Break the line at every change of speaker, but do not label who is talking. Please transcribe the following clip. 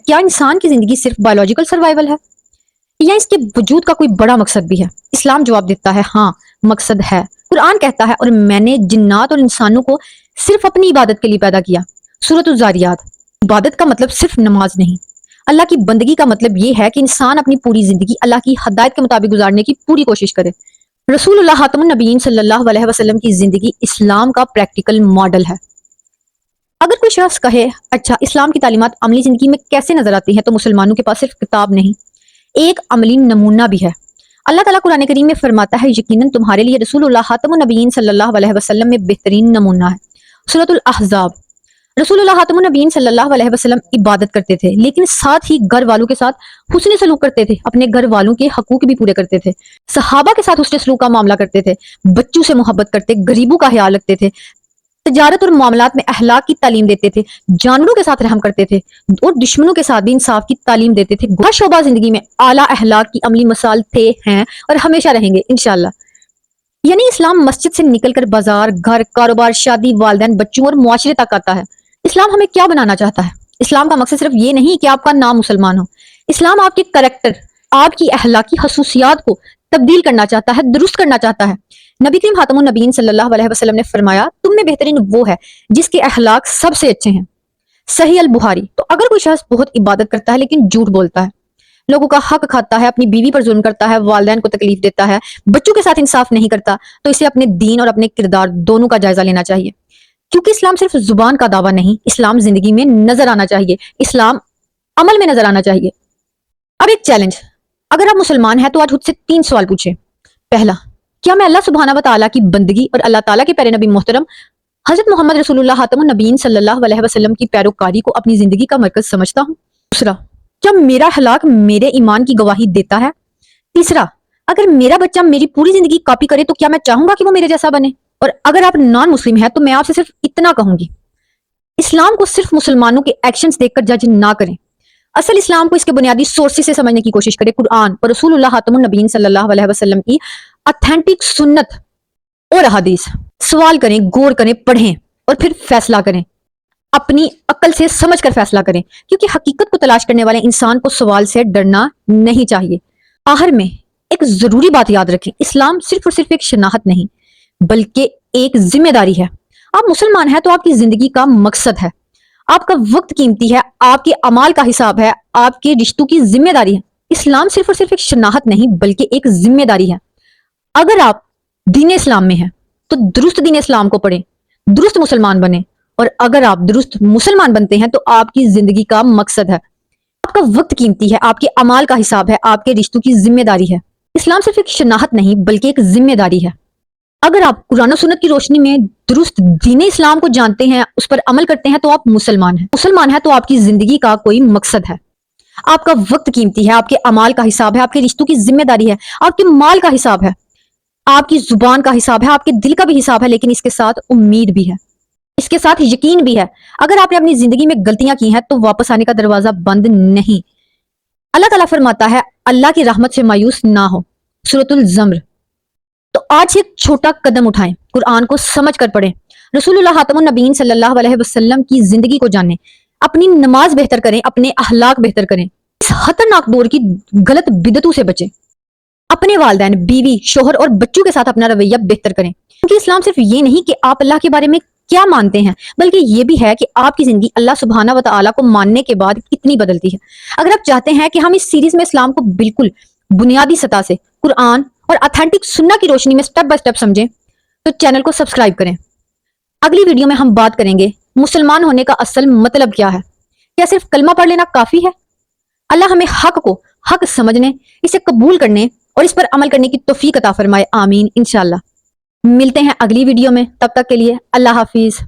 کیا انسان کی زندگی صرف بایولوجیکل سروائیول ہے یا اس کے وجود کا کوئی بڑا مقصد بھی ہے؟ اسلام جواب دیتا ہے ہاں، مقصد ہے۔ قرآن کہتا ہے اور میں نے جنات اور انسانوں کو صرف اپنی عبادت کے لیے پیدا کیا۔ سورۃ الذاریات۔ عبادت کا مطلب صرف نماز نہیں، اللہ کی بندگی کا مطلب یہ ہے کہ انسان اپنی پوری زندگی اللہ کی ہدایت کے مطابق گزارنے کی پوری کوشش کرے۔ رسول اللہ خاتم النبیین صلی اللہ علیہ وسلم کی زندگی اسلام کا پریکٹیکل ماڈل ہے۔ اگر کوئی شخص کہے اچھا اسلام کی تعلیمات عملی زندگی میں کیسے نظر آتی ہیں، تو مسلمانوں کے پاس صرف کتاب نہیں، ایک عملی نمونہ بھی ہے۔ اللہ تعالیٰ قرآن کریم میں فرماتا ہے یقیناً تمہارے لیے رسول اللہ خاتم النبیین صلی اللہ علیہ وسلم میں بہترین نمونہ ہے۔ سورۃ الاحزاب۔ رسول اللہ خاتم النبیین صلی اللہ علیہ وسلم عبادت کرتے تھے، لیکن ساتھ ہی گھر والوں کے ساتھ حسن سلوک کرتے تھے، اپنے گھر والوں کے حقوق بھی پورے کرتے تھے، صحابہ کے ساتھ حسن سلوک کا معاملہ کرتے تھے، بچوں سے محبت کرتے، غریبوں کا خیال رکھتے تھے، تجارت اور معاملات میں اخلاق کی تعلیم دیتے تھے، جانوروں کے ساتھ رحم کرتے تھے اور دشمنوں کے ساتھ بھی انصاف کی تعلیم دیتے تھے۔ ہر شعبہ زندگی میں اعلیٰ اخلاق کی عملی مثال تھے، ہیں اور ہمیشہ رہیں گے انشاءاللہ۔ یعنی اسلام مسجد سے نکل کر بازار، گھر، کاروبار، شادی، والدین، بچوں اور معاشرے تک آتا ہے۔ اسلام ہمیں کیا بنانا چاہتا ہے؟ اسلام کا مقصد صرف یہ نہیں کہ آپ کا نام مسلمان ہو، اسلام آپ کے کریکٹر، آپ کی اخلاقی خصوصیات کو تبدیل کرنا چاہتا ہے، درست کرنا چاہتا ہے۔ نبی کریم خاتم النبیین صلی اللہ علیہ وسلم نے فرمایا تم میں بہترین وہ ہے جس کے اخلاق سب سے اچھے ہیں۔ صحیح البخاری۔ تو اگر کوئی شخص بہت عبادت کرتا ہے لیکن جھوٹ بولتا ہے، لوگوں کا حق کھاتا ہے، اپنی بیوی پر ظلم کرتا ہے، والدین کو تکلیف دیتا ہے، بچوں کے ساتھ انصاف نہیں کرتا، تو اسے اپنے دین اور اپنے کردار دونوں کا جائزہ لینا چاہیے، کیونکہ اسلام صرف زبان کا دعویٰ نہیں، اسلام زندگی میں نظر آنا چاہیے، اسلام عمل میں نظر آنا چاہیے۔ اب ایک چیلنج، اگر آپ مسلمان ہیں تو آج خود سے 3 سوال پوچھیں۔ پہلا، کیا میں اللہ سبحانہ و تعالیٰ کی بندگی اور اللہ تعالیٰ کے پیارے نبی محترم حضرت محمد رسول اللہ خاتم النبیین صلی اللہ علیہ وسلم کی پیروکاری کو اپنی زندگی کا مرکز سمجھتا ہوں؟ دوسرا، کیا میرا اخلاق میرے ایمان کی گواہی دیتا ہے؟ تیسرا، اگر میرا بچہ میری پوری زندگی کاپی کرے تو کیا میں چاہوں گا کہ وہ میرے جیسا بنے؟ اور اگر آپ نان مسلم ہیں تو میں آپ سے صرف اتنا کہوں گی، اسلام کو صرف مسلمانوں کے ایکشنز دیکھ کر جج نہ کریں، اصل اسلام کو اس کے بنیادی سورسز سے سمجھنے کی کوشش کریں، قرآن اور رسول اللہ خاتم النبیین صلی اللہ علیہ وسلم کی اتھینٹک سنت اور احادیث۔ سوال کریں، غور کریں، پڑھیں اور پھر فیصلہ کریں، اپنی عقل سے سمجھ کر فیصلہ کریں، کیونکہ حقیقت کو تلاش کرنے والے انسان کو سوال سے ڈرنا نہیں چاہیے۔ آخر میں ایک ضروری بات یاد رکھیں، اسلام صرف اور صرف ایک شناخت نہیں بلکہ ایک ذمہ داری ہے۔ آپ مسلمان ہیں تو آپ کی زندگی کا مقصد ہے، آپ کا وقت قیمتی ہے، آپ کے اعمال کا حساب ہے، آپ کے رشتوں کی ذمہ داری ہے۔ اسلام صرف اور صرف ایک شناخت نہیں بلکہ ایک ذمہ داری ہے۔ اگر آپ دین اسلام میں ہیں تو درست دین اسلام کو پڑھیں، درست مسلمان بنیں، اور اگر آپ درست مسلمان بنتے ہیں تو آپ کی زندگی کا مقصد ہے، آپ کا وقت قیمتی ہے، آپ کے اعمال کا حساب ہے، آپ کے رشتوں کی ذمہ داری ہے۔ اسلام صرف ایک شناخت نہیں بلکہ ایک ذمہ داری ہے۔ اگر آپ قرآن و سنت کی روشنی میں درست دین اسلام کو جانتے ہیں، اس پر عمل کرتے ہیں، تو آپ مسلمان ہیں۔ مسلمان ہیں تو آپ کی زندگی کا کوئی مقصد ہے، آپ کا وقت قیمتی ہے، آپ کے اعمال کا حساب ہے، آپ کے رشتوں کی ذمہ داری ہے، آپ کے مال کا حساب ہے، آپ کی زبان کا حساب ہے، آپ کے دل کا بھی حساب ہے، لیکن اس کے ساتھ امید بھی ہے، اس کے ساتھ یقین بھی ہے۔ اگر آپ نے اپنی زندگی میں غلطیاں کی ہیں تو واپس آنے کا دروازہ بند نہیں۔ اللہ تعالیٰ فرماتا ہے اللہ کی رحمت سے مایوس نہ ہو، سورۃ الزمر۔ تو آج ایک چھوٹا قدم اٹھائیں، قرآن کو سمجھ کر پڑھیں، رسول اللہ خاتم النبیین صلی اللہ علیہ وسلم کی زندگی کو جانیں، اپنی نماز بہتر کریں، اپنے اخلاق بہتر کریں، اس خطرناک دور کی غلط بدعتوں سے بچیں، اپنے والدین، بیوی، شوہر اور بچوں کے ساتھ اپنا رویہ بہتر کریں، کیونکہ اسلام صرف یہ نہیں کہ آپ اللہ کے بارے میں کیا مانتے ہیں، بلکہ یہ بھی ہے کہ آپ کی زندگی اللہ سبحانہ و تعالیٰ کو ماننے کے بعد کتنی بدلتی ہے۔ اگر آپ چاہتے ہیں کہ ہم اس سیریز میں اسلام کو بالکل بنیادی سطح سے قرآن اور اتھینٹک سنت کی روشنی میں سٹیپ بائی سٹیپ سمجھیں تو چینل کو سبسکرائب کریں۔ اگلی ویڈیو میں ہم بات کریں گے مسلمان ہونے کا اصل مطلب کیا ہے، کیا صرف کلمہ پڑھ لینا کافی ہے؟ اللہ ہمیں حق کو حق سمجھنے، اسے قبول کرنے اور اس پر عمل کرنے کی توفیق عطا فرمائے، آمین۔ انشاءاللہ ملتے ہیں اگلی ویڈیو میں، تب تک کے لیے اللہ حافظ۔